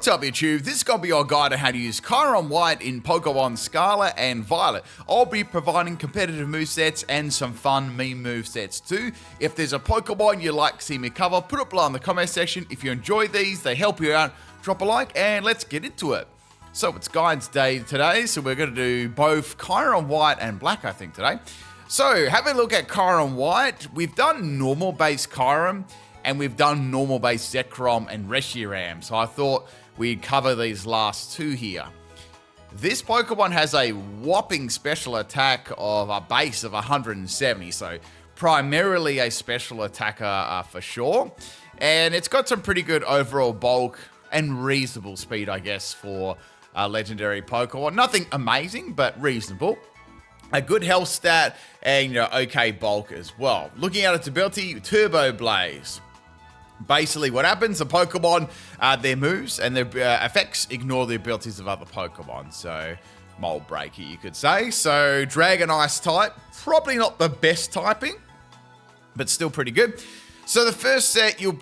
What's up YouTube? This is going to be your guide on how to use Kyurem White in Pokemon Scarlet and Violet. I'll be providing competitive movesets and some fun meme movesets too. If there's a Pokemon you'd like to see me cover, put it below in the comment section. If you enjoy these, they help you out, drop a like and let's get into it. So it's Guides Day today, so we're going to do both Kyurem White and Black I think today. So having a look at Kyurem White, we've done normal base Kyurem and we've done normal base Zekrom and Reshiram, so I thought we'd cover these last two here. This Pokemon has a whopping special attack of a base of 170, so primarily a special attacker for sure. And it's got some pretty good overall bulk and reasonable speed, I guess, for a legendary Pokemon. Nothing amazing, but reasonable. A good health stat and okay bulk as well. Looking at its ability, Turbo Blaze. Basically, what happens, the Pokemon, their moves and their effects ignore the abilities of other Pokemon. So, Mold Breaker, you could say. So, Dragon Ice type, probably not the best typing, but still pretty good. So, the first set you'll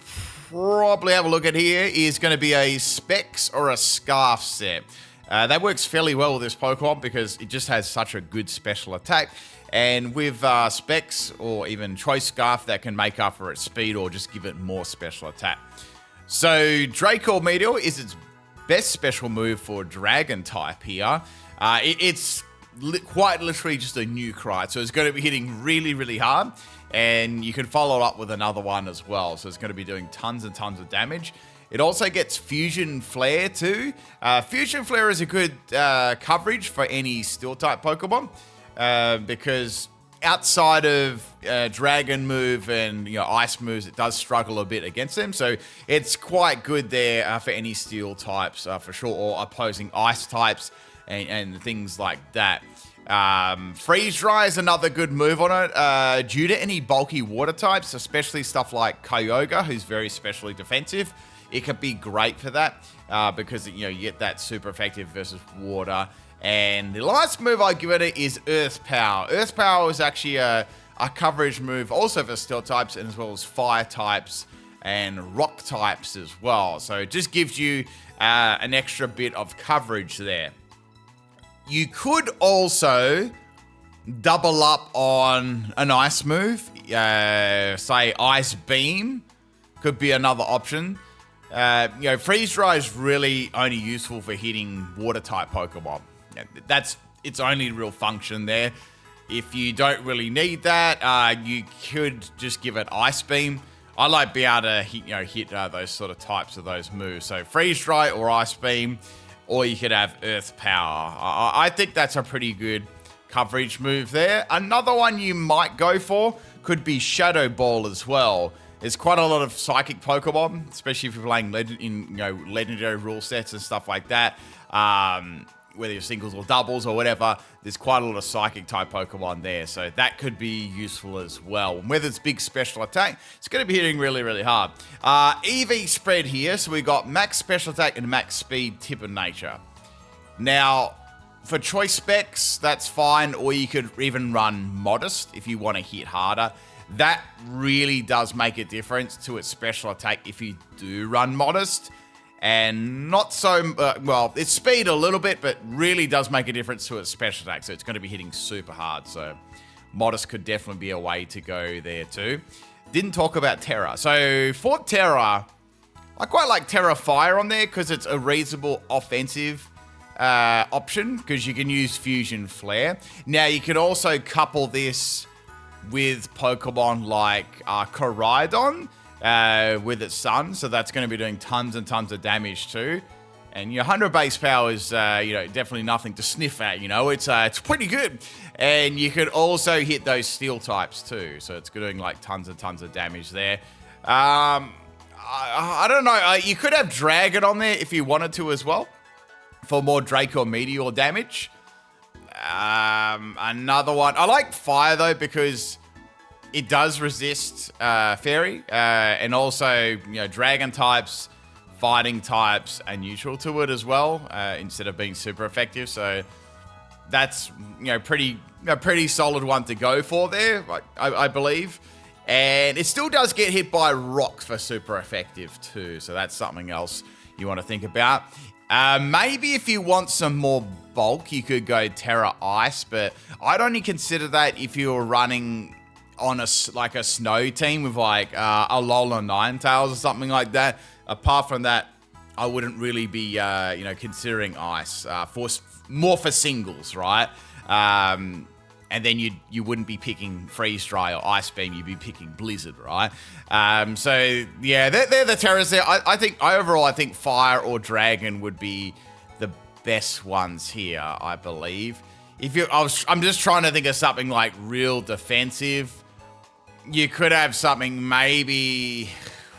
probably have a look at here is going to be a Specs or a Scarf set. That works fairly well with this Pokemon because it just has such a good special attack. And with Specs or even Choice Scarf, that can make up for its speed or just give it more special attack. So Draco Meteor is its best special move for Dragon type here. It's quite literally just a nuke, right? So it's going to be hitting really, really hard. And you can follow it up with another one as well. So it's going to be doing tons and tons of damage. It also gets Fusion Flare too. Fusion Flare is a good coverage for any Steel type Pokemon. Because outside of Dragon move and Ice moves, it does struggle a bit against them. So it's quite good there for any Steel types for sure, or opposing Ice types and things like that. Freeze Dry is another good move on it. Due to any bulky water types, especially stuff like Kyogre, who's very specially defensive, it can be great for that because you get that super effective versus water. And the last move I give it is Earth Power. Earth Power is actually a coverage move also for Steel types and as well as Fire types and Rock types as well. So it just gives you an extra bit of coverage there. You could also double up on an Ice move. Say Ice Beam could be another option. Freeze Dry is really only useful for hitting Water type Pokemon. That's its only real function there. If you don't really need that, you could just give it Ice Beam. I like being able to hit those sort of types of those moves. So Freeze Dry or Ice Beam, or you could have Earth Power. I think that's a pretty good coverage move there. Another one you might go for could be Shadow Ball as well. There's quite a lot of Psychic Pokemon, especially if you're playing legendary rule sets and stuff like that. Whether you're singles or doubles or whatever, there's quite a lot of Psychic type Pokemon there. So that could be useful as well. And with its big special attack, it's going to be hitting really, really hard. EV spread here. So we got max special attack and max speed, tip and nature. Now, for choice specs, that's fine. Or you could even run modest if you want to hit harder. That really does make a difference to its special attack if you do run modest. And not so, well, its speed a little bit, but really does make a difference to its special attack. So it's going to be hitting super hard. So modest could definitely be a way to go there too. Didn't talk about Terra. So for Terra, I quite like Terra Fire on there because it's a reasonable offensive option because you can use Fusion Flare. Now you can also couple this with Pokemon like Koraidon. With its sun, so that's going to be doing tons and tons of damage too. And your 100 base power is definitely nothing to sniff at. It's pretty good. And you could also hit those Steel types too, so it's doing like tons and tons of damage there. I don't know. You could have Dragon on there if you wanted to as well for more Draco Meteor damage. Another one. I like Fire though because it does resist Fairy, and also Dragon types, Fighting types, are neutral to it as well, instead of being super effective. So that's pretty solid one to go for there, I believe. And it still does get hit by rocks for super effective too, so that's something else you want to think about. Maybe if you want some more bulk, you could go Terra Ice, but I'd only consider that if you're running on a snow team with like a Lola Ninetales or something like that. Apart from that, I wouldn't really be considering Ice more for singles, right? And then you wouldn't be picking Freeze Dry or Ice Beam, you'd be picking Blizzard, right? So yeah, they're the terrors there. I think Fire or Dragon would be the best ones here, I believe. I'm just trying to think of something like real defensive. You could have something maybe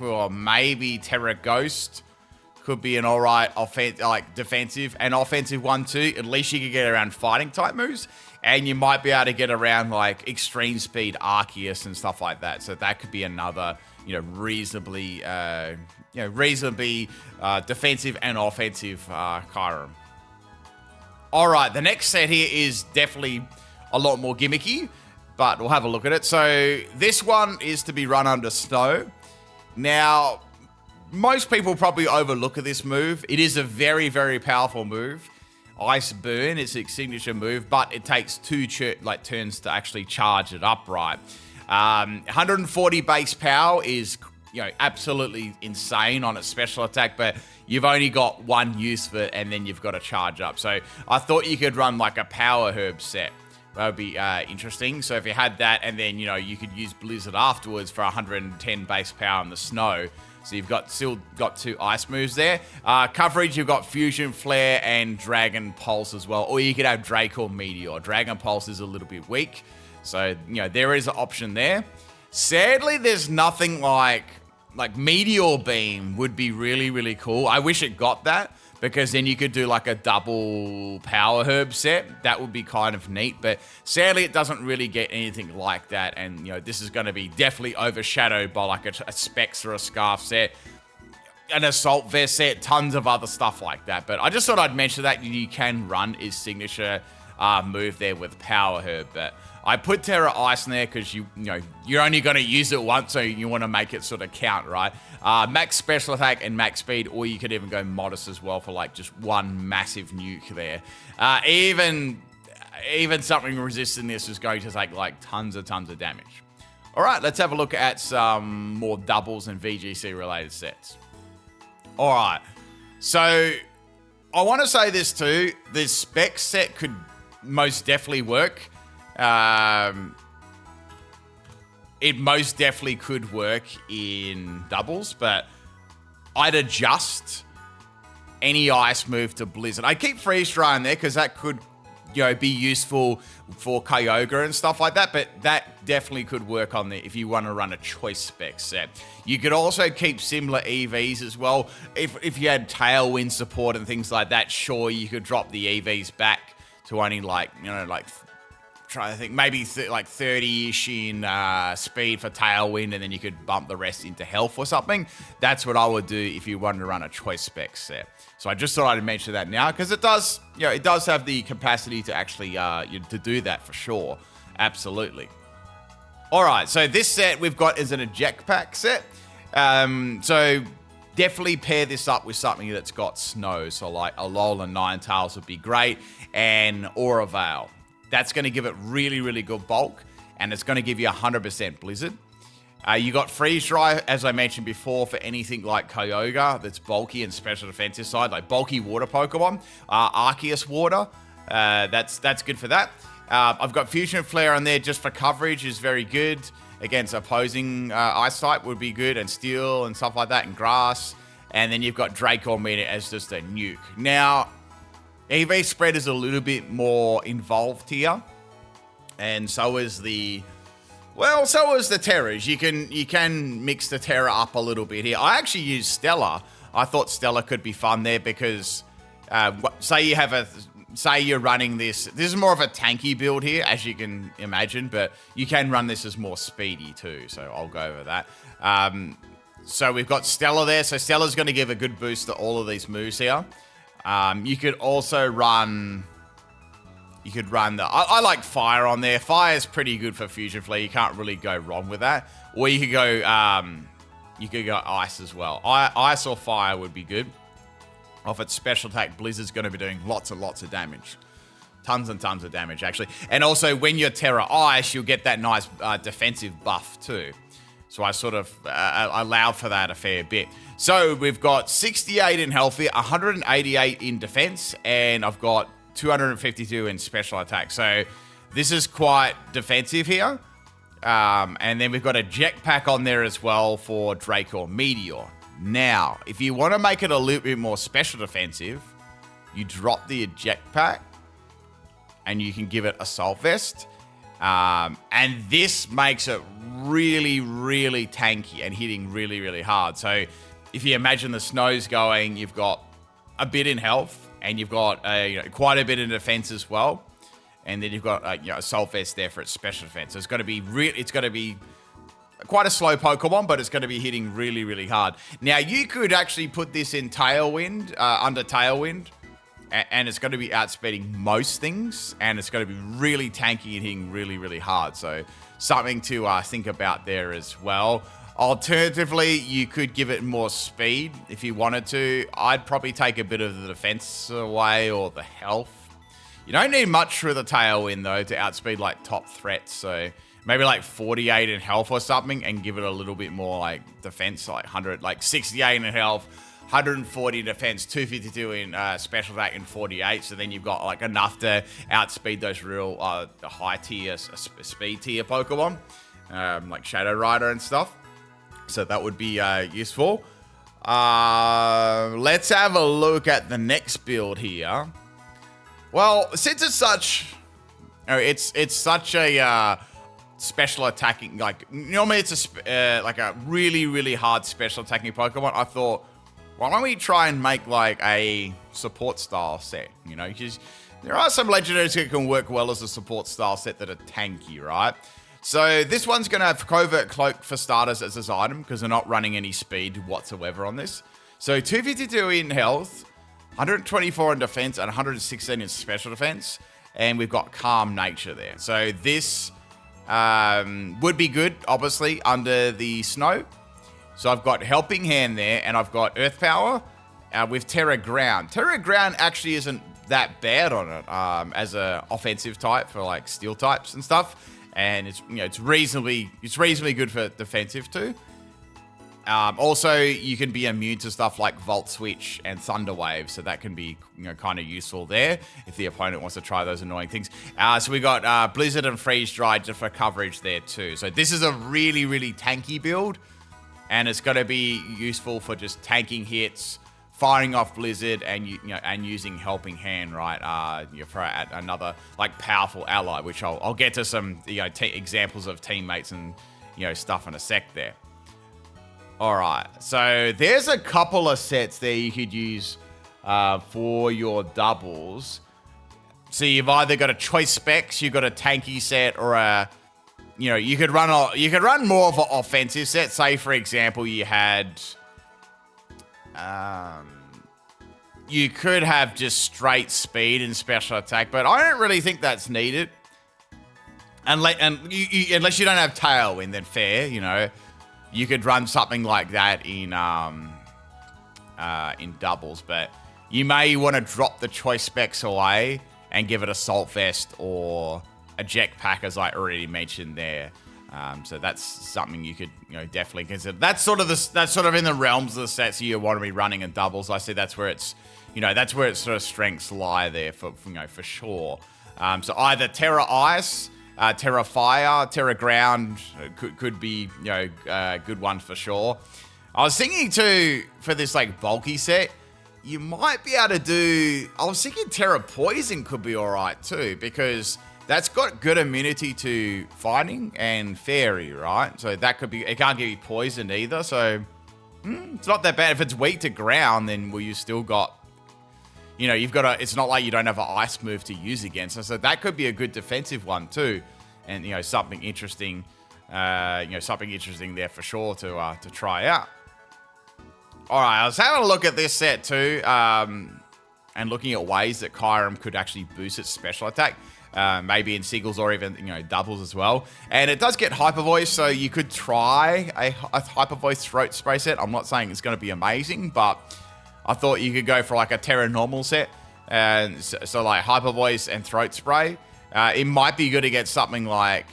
Terra Ghost could be an alright defensive and offensive one too. At least you could get around fighting type moves. And you might be able to get around like Extreme Speed Arceus and stuff like that. So that could be another, reasonably defensive and offensive Kyurem. All right, the next set here is definitely a lot more gimmicky, but we'll have a look at it. So this one is to be run under snow. Now, most people probably overlook at this move. It is a very, very powerful move. Ice Burn is its signature move, but it takes 2 turns to actually charge it up right. 140 base power is absolutely insane on its special attack, but you've only got 1 use for it, and then you've got to charge up. So I thought you could run like a Power Herb set. That would be interesting. So if you had that, and then you could use Blizzard afterwards for 110 base power in the snow. So you've still got 2 ice moves there. Coverage, you've got Fusion Flare and Dragon Pulse as well. Or you could have Drake or Meteor. Dragon Pulse is a little bit weak. So, there is an option there. Sadly, there's nothing like Meteor Beam would be really, really cool. I wish it got that, because then you could do like a double Power Herb set. That would be kind of neat, but sadly it doesn't really get anything like that. And this is going to be definitely overshadowed by like a Specs or a Scarf set, an Assault Vest set, tons of other stuff like that. But I just thought I'd mention that you can run his signature move there with Power Herb. But I put Terra Ice in there because you're only going to use it once, so you want to make it sort of count, right? Max special attack and max speed, or you could even go modest as well for like just 1 massive nuke there. Even something resisting this is going to take like tons of damage. All right, let's have a look at some more doubles and VGC related sets. All right, so I want to say this too. The spec set could most definitely work. It most definitely could work in doubles, but I'd adjust any ice move to Blizzard. I keep Freeze Dry in there because that could, be useful for Kyogre and stuff like that, but that definitely could work on if you want to run a choice spec set. You could also keep similar EVs as well. If you had Tailwind support and things like that, sure, you could drop the EVs back to only try to think, maybe 30-ish in speed for Tailwind, and then you could bump the rest into health or something. That's what I would do if you wanted to run a choice spec set. So I just thought I'd mention that now, because it does, it does have the capacity to actually to do that for sure. Absolutely. All right, so this set we've got is an eject pack set. So definitely pair this up with something that's got snow. So like a Alola Ninetales would be great, and Aura Veil. That's going to give it really, really good bulk, and it's going to give you 100% Blizzard. You got Freeze Dry, as I mentioned before, for anything like Kyogre that's bulky and special defensive side, like bulky water Pokemon. Arceus Water, that's good for that. I've got Fusion Flare on there just for coverage, is very good. Against opposing Ice type would be good, and Steel and stuff like that, and Grass. And then you've got Draco Meter as just a nuke. Now, EV spread is a little bit more involved here, and so is the Terras. You can mix the Terra up a little bit here. I actually used Stella. I thought Stella could be fun there because say you're running this. This is more of a tanky build here, as you can imagine, but you can run this as more speedy too. So I'll go over that. So we've got Stella there. So Stella's going to give a good boost to all of these moves here. You could also run. I like Fire on there. Fire is pretty good for Fusion Flare. You can't really go wrong with that. Or you could go Ice as well. Ice or Fire would be good. off its special attack, Blizzard's going to be doing lots and lots of damage. Tons and tons of damage, actually. And also, when you're Terra Ice, you'll get that nice defensive buff, too. So I sort of allow for that a fair bit. So we've got 68 in health here, 188 in defense, and I've got 252 in special attack. So this is quite defensive here. And then we've got a jetpack on there as well for Drake or Meteor. Now, if you want to make it a little bit more special defensive, you drop the eject pack and you can give it Assault Vest. And this makes it really, really tanky and hitting really, really hard. So if you imagine the snow's going, you've got a bit in health and you've got quite a bit in defense as well. And then you've got Assault Vest there for its special defense. So it's going to be quite a slow Pokemon, but it's going to be hitting really, really hard. Now, you could actually put this in Tailwind, under Tailwind, and it's going to be outspeeding most things, and it's going to be really tanky and hitting really, really hard. So something to think about there as well. Alternatively, you could give it more speed if you wanted to. I'd probably take a bit of the defense away or the health. You don't need much for the Tailwind, though, to outspeed, like, top threats. So maybe, like, 48 in health or something and give it a little bit more, like, defense, like 68 in health, 140 defense, 252 in special attack, and 48. So then you've got, like, enough to outspeed those real high-tier, speed-tier Pokemon, like Shadow Rider and stuff. So that would be useful. Let's have a look at the next build here. Well, since it's such, it's such a special attacking, like normally it's like a really, really hard special attacking Pokemon. I thought, why don't we try and make like a support style set? Because there are some legendaries that can work well as a support style set that are tanky, right? So this one's going to have Covert Cloak for starters as this item because they're not running any speed whatsoever on this. So 252 in health, 124 in defense, and 116 in special defense. And we've got Calm Nature there. So this would be good, obviously, under the snow. So I've got Helping Hand there, and I've got Earth Power with Terra Ground. Terra Ground actually isn't that bad on it as an offensive type for like steel types and stuff. And it's reasonably good for defensive too. Also, you can be immune to stuff like Volt Switch and Thunder Wave, so that can be kind of useful there if the opponent wants to try those annoying things. So we got Blizzard and Freeze Dry just for coverage there too. So this is a really, really tanky build, and it's going to be useful for just tanking hits, firing off Blizzard, and and using Helping Hand, right? For another like powerful ally, which I'll get to some examples of teammates and stuff in a sec there. All right, so there's a couple of sets there you could use for your doubles. So you've either got a choice specs, you've got a tanky set, or a you could run more of an offensive set. Say for example, you had you could have just straight speed and special attack, but I don't really think that's needed. Unless you don't have Tailwind, then fair, You could run something like that in doubles, but you may want to drop the choice specs away and give it Assault Vest or a jetpack, as I already mentioned there. So that's something you could definitely consider. That's sort of in the realms of the sets you want to be running in doubles. I see that's where its sort of strengths lie there for sure. So either Terra Ice, Terra Fire, Terra Ground could be good ones for sure. I was thinking too for this like bulky set, you might be able to do. I was thinking Terra Poison could be all right too because that's got good immunity to fighting and fairy, right? So that could be. It can't give you poisoned either, so it's not that bad. If it's weak to ground, then you still got. You've got a. It's not like you don't have an ice move to use against. So that could be a good defensive one too, and something interesting. Something interesting there for sure to try out. All right, I was having a look at this set too, and looking at ways that Kyurem could actually boost its special attack. Maybe in singles or even doubles as well. And it does get Hyper Voice, so you could try a Hyper Voice throat spray set. I'm not saying it's going to be amazing, but I thought you could go for like a Terra normal set. And so like Hyper Voice and Throat Spray. It might be good to get something like,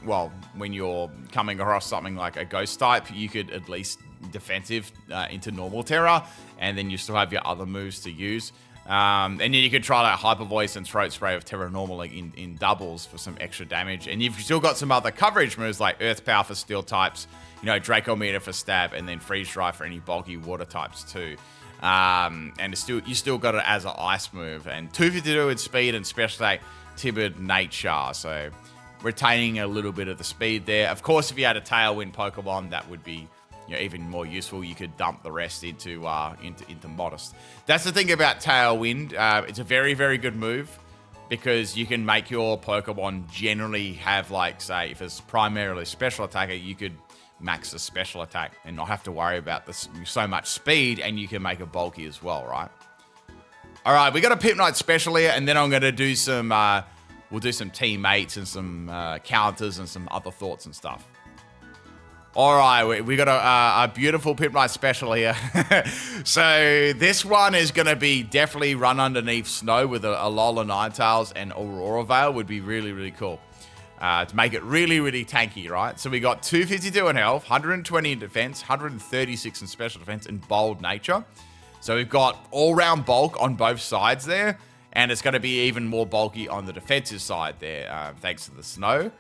well, when you're coming across something like a Ghost type, you could at least defensive into normal Terra, and then you still have your other moves to use. And then you could try like Hyper Voice and Throat Spray of Terra normal in doubles for some extra damage. And you've still got some other coverage moves like Earth Power for steel types, you know, Draco Meter for stab, and then Freeze Dry for any bulky water types too. And you still got it as an ice move, and 252 with speed and special attack Timid Nature, so retaining a little bit of the speed there. Of course, if you had a Tailwind Pokemon, that would be, you know, even more useful. You could dump the rest into Modest. That's the thing about Tailwind. It's a very, very good move because you can make your Pokemon generally have, like, say, if it's primarily special attacker, you could max the special attack and not have to worry about this so much speed, and you can make it bulky as well, right? All right, we got a PIMPNITE special here, and then I'm going to do some, we'll do some teammates and some counters and some other thoughts and stuff. All right, we got a beautiful PIMPNITE special here. So this one is going to be definitely run underneath snow with a Alola Ninetales, and Aurora Veil would be really, really cool. To make it really, really tanky, right? So we got 252 in health, 120 in defense, 136 in special defense, and bold nature. So we've got all-round bulk on both sides there, and it's going to be even more bulky on the defensive side there, thanks to the snow.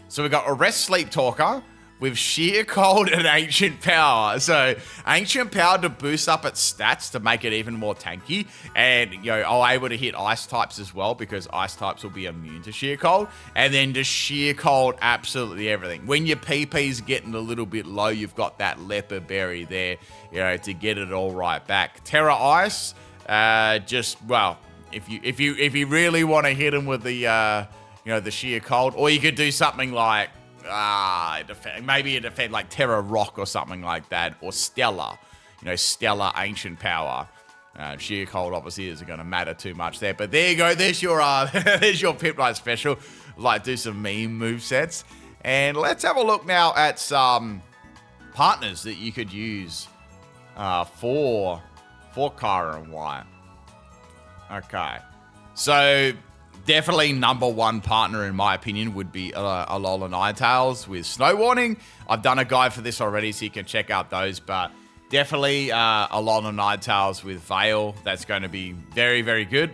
So we've got Arrest Sleep Talker with Sheer Cold and Ancient Power. So Ancient Power to boost up its stats to make it even more tanky, and you know, I'm able to hit ice types as well because ice types will be immune to Sheer Cold, and then just Sheer Cold absolutely everything. When your PP's getting a little bit low, you've got that Leopard Berry there, you know, to get it all right back. Terra Ice, just, well, if you really want to hit them with the you know, the Sheer Cold, or you could do something like maybe a defend like Terra Rock or something like that, or Stellar, you know, Stellar Ancient Power. Sheer Cold obviously isn't going to matter too much there, but there you go. There's your there's your PIMPNITE special. Like, do some meme movesets, and let's have a look now at some partners that you could use for Kyurem White. Okay, so definitely number one partner, in my opinion, would be Alola Ninetales with Snow Warning. I've done a guide for this already, so you can check out those. But definitely Alola Ninetales with Veil. That's going to be very, very good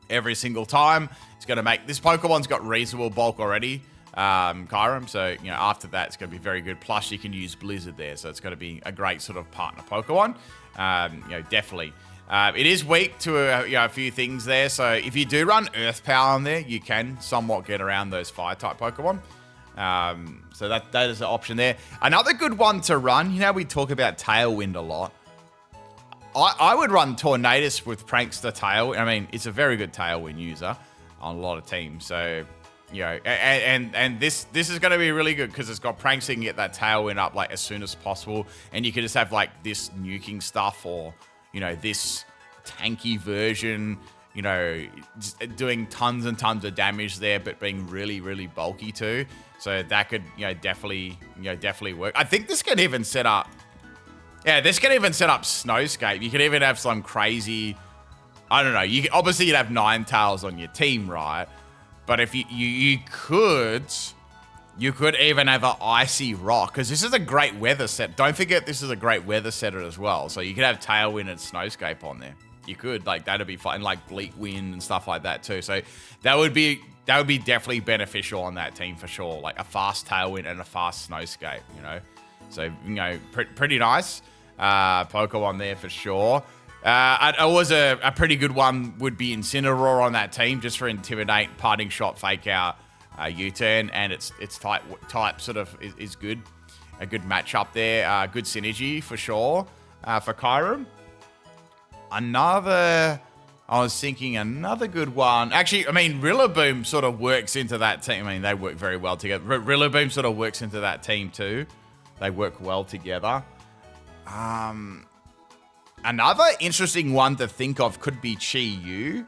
every single time. It's going to make... This Pokemon's got reasonable bulk already, Kyurem. So, you know, after that, it's going to be very good. Plus, you can use Blizzard there. So, it's going to be a great sort of partner Pokemon. You know, definitely... it is weak to a few things there, so if you do run Earth Power on there, you can somewhat get around those Fire-type Pokemon. So that is an option there. Another good one to run, you know, we talk about Tailwind a lot. I would run Tornadus with Prankster Tailwind. I mean, it's a very good Tailwind user on a lot of teams, so... You know, and this is going to be really good because it's got Prankster, you can get that Tailwind up like as soon as possible, and you can just have like this nuking stuff, or... You know, this tanky version, you know, just doing tons and tons of damage there, but being really, really bulky too. So that could, you know, definitely work. I think this can even set up, this can even set up Snowscape. You could even have some crazy, I don't know. Obviously you'd have Ninetales on your team, right? But if you could even have an Icy Rock, because this is a great weather set. Don't forget, this is a great weather setter as well. So you could have Tailwind and Snowscape on there. You could, like, that'd be fun, like Bleak Wind and stuff like that too. So that would be definitely beneficial on that team for sure. Like a fast Tailwind and a fast Snowscape, you know. So, you know, pretty nice Pokemon there for sure. Was a pretty good one would be Incineroar on that team, just for Intimidate, Parting Shot, Fake Out, U-turn, and its type sort of is good. A good matchup there. Good synergy for sure for Kyurem. I was thinking another good one. Actually, I mean, Rillaboom sort of works into that team. I mean, they work very well together. Rillaboom sort of works into that team too. They work well together. Another interesting one to think of could be Chi-Yu.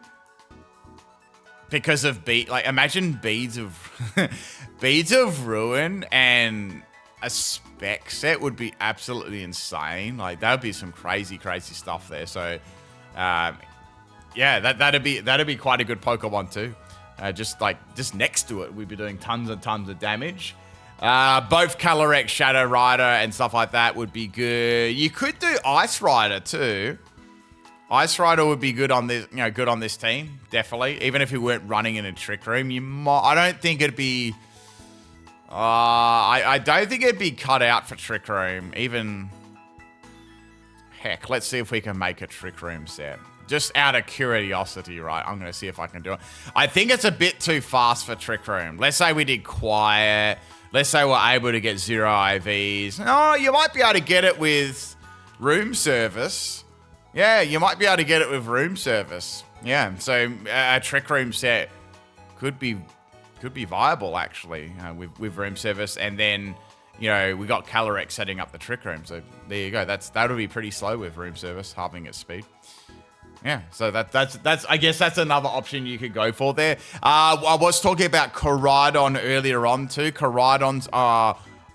Because of imagine Beads of Ruin and a spec set would be absolutely insane. Like, that would be some crazy, crazy stuff there. So, yeah, that'd be quite a good Pokemon too. Just next to it, we'd be doing tons and tons of damage. Both Calyrex, Shadow Rider, and stuff like that would be good. You could do Ice Rider too. Ice Rider would be good on this, good on this team, definitely. Even if you weren't running in a Trick Room, I don't think it'd be. I don't think it'd be cut out for Trick Room. Even heck, let's see if we can make a Trick Room set. Just out of curiosity, right? I'm going to see if I can do it. I think it's a bit too fast for Trick Room. Let's say we did Quiet. Let's say we're able to get 0 IVs. Oh, you might be able to get it with Room Service. Yeah, you might be able to get it with Room Service. Yeah, so a Trick Room set could be viable, actually, with Room Service. And then, we got Calyrex setting up the Trick Room. So there you go. That'll be pretty slow with Room Service, halving its speed. Yeah, so that's I guess that's another option you could go for there. I was talking about Koraidon earlier on too. Koraidon's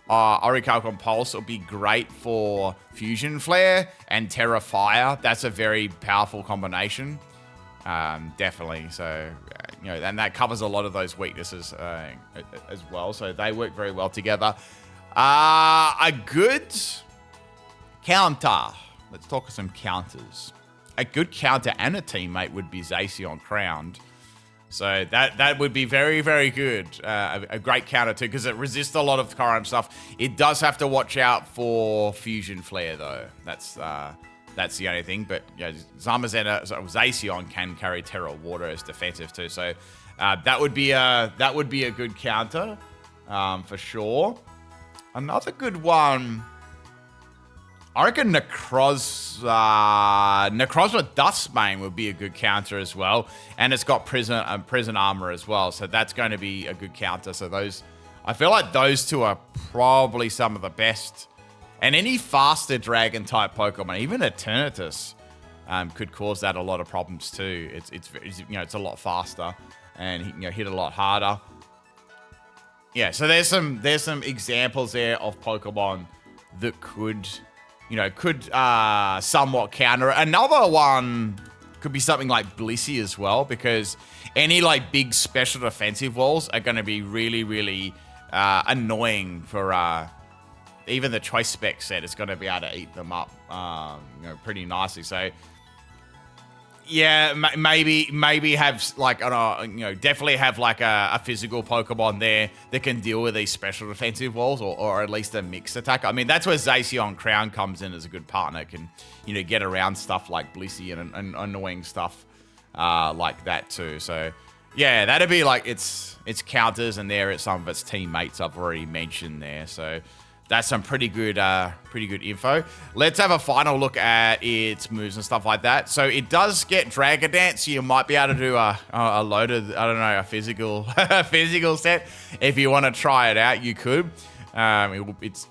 Orichalcum Pulse will be great for Fusion Flare and Terra Fire. That's a very powerful combination, definitely. So and that covers a lot of those weaknesses as well. So they work very well together. A good counter. Let's talk some counters. A good counter and a teammate would be Zacian Crowned. So that would be very, very good. A great counter too, because it resists a lot of Kyurem stuff. It does have to watch out for Fusion Flare though. That's the only thing. But Zacian can carry Terra Water as defensive too. So that would be a good counter for sure. Another good one. I reckon Necrozma Dustbane would be a good counter as well. And it's got prison armor as well. So that's going to be a good counter. So I feel like those two are probably some of the best. And any faster dragon type Pokemon, even Eternatus, could cause that a lot of problems too. It's a lot faster and hit a lot harder. Yeah, so there's some examples there of Pokemon that could somewhat counter it. Another one could be something like Blissey as well, because any big special defensive walls are going to be really, really annoying for even the Choice Spec set. It's going to be able to eat them up, pretty nicely. So yeah, maybe have definitely have a physical Pokemon there that can deal with these special defensive walls, or at least a mixed attack. I mean, that's where Zacian Crown comes in as a good partner. Can get around stuff like Blissey and annoying stuff like that too. So yeah, that'd be its counters, and there it's some of its teammates I've already mentioned there. So that's some pretty good info. Let's have a final look at its moves and stuff like that. So it does get Dragon Dance. So you might be able to do a loaded, a physical physical set. If you want to try it out, you could. It's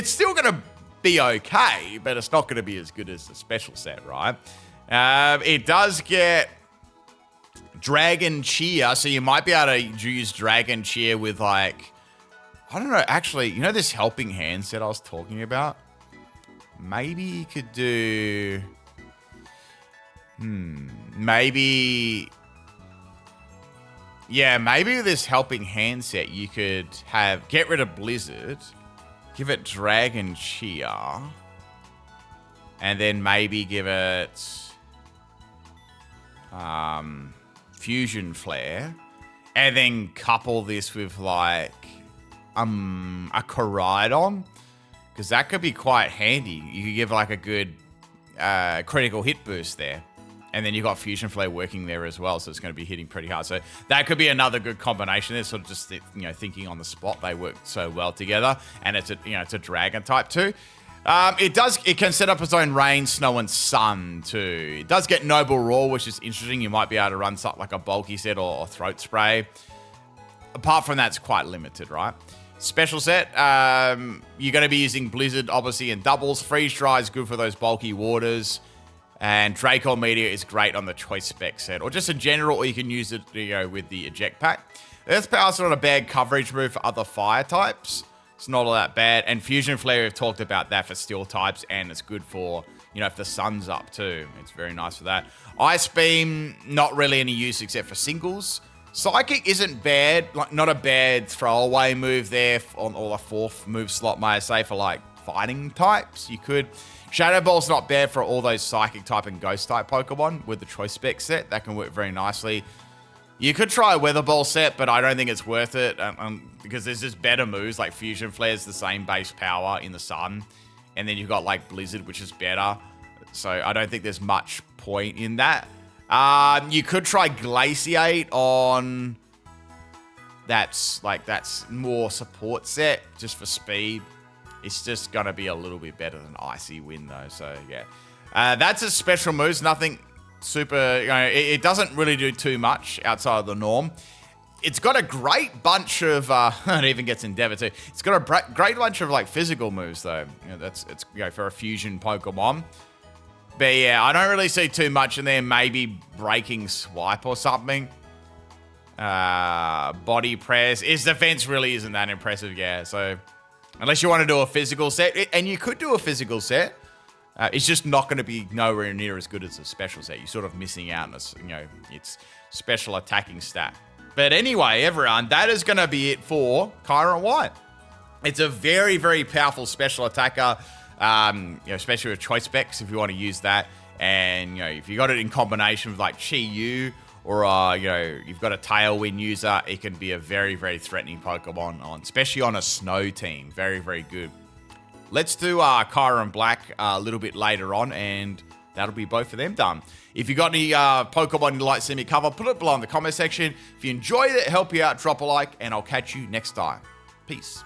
still going to be okay, but it's not going to be as good as the special set, right? It does get Dragon Cheer. So you might be able to use Dragon Cheer with I don't know, actually, this helping hand set I was talking about? Maybe you could do... maybe this helping hand set you could get rid of Blizzard, give it Dragon Cheer, and then maybe give it Fusion Flare, and then couple this with a Koraidon, because that could be quite handy. You could give a good critical hit boost there, and then you got Fusion Flare working there as well, so it's going to be hitting pretty hard. So that could be another good combination. It's sort of just thinking on the spot, they work so well together, and it's a dragon type too. It can set up its own rain, snow, and sun too. It does get Noble Roar, which is interesting. You might be able to run something like a bulky set or throat spray. Apart from that, it's quite limited, right? Special set, you're going to be using Blizzard, obviously, in doubles. Freeze Dry is good for those bulky waters. And Draco Meteor is great on the Choice Spec set. Or just in general, or you can use it with the Eject Pack. Earth Power's not a bad coverage move for other fire types. It's not all that bad. And Fusion Flare, we've talked about that for steel types, and it's good for, you know, if the sun's up too. It's very nice for that. Ice Beam, not really any use except for singles. Psychic isn't bad, like not a bad throwaway move there on all the 4th move slot, may I say, for like fighting types. You could. Shadow Ball's not bad for all those Psychic type and Ghost type Pokemon with the Choice Spec set. That can work very nicely. You could try a Weather Ball set, but I don't think it's worth it because there's just better moves, like Fusion Flare's the same base power in the sun, and then you've got like Blizzard, which is better. So I don't think there's much point in that. You could try Glaciate on that's more support set just for speed. It's just gonna be a little bit better than Icy Wind though. So yeah, that's a special moves. Nothing super, you know, it doesn't really do too much outside of the norm. It's got a great bunch of, it even gets Endeavor too. It's got a great bunch of like physical moves though. You know, it's you know, for a fusion Pokemon. But yeah, I don't really see too much in there. Maybe Breaking Swipe or something. Body Press. His defense really isn't that impressive, yeah. So unless you want to do a physical set, and you could do a physical set, it's just not going to be nowhere near as good as a special set. You're sort of missing out on, you know, its special attacking stat. But anyway, everyone, that is going to be it for Kyurem White. It's a very, very powerful special attacker, you know, especially with choice specs if you want to use that. And, you know, if you got it in combination with like Chi-Yu or, you know, you've got a Tailwind user, it can be a very, very threatening Pokemon, especially on a snow team. Very, very good. Let's do Kyurem Black a little bit later on, and that'll be both of them done. If you got any Pokemon you'd like to see me cover, put it below in the comment section. If you enjoyed it, help you out, drop a like, and I'll catch you next time. Peace.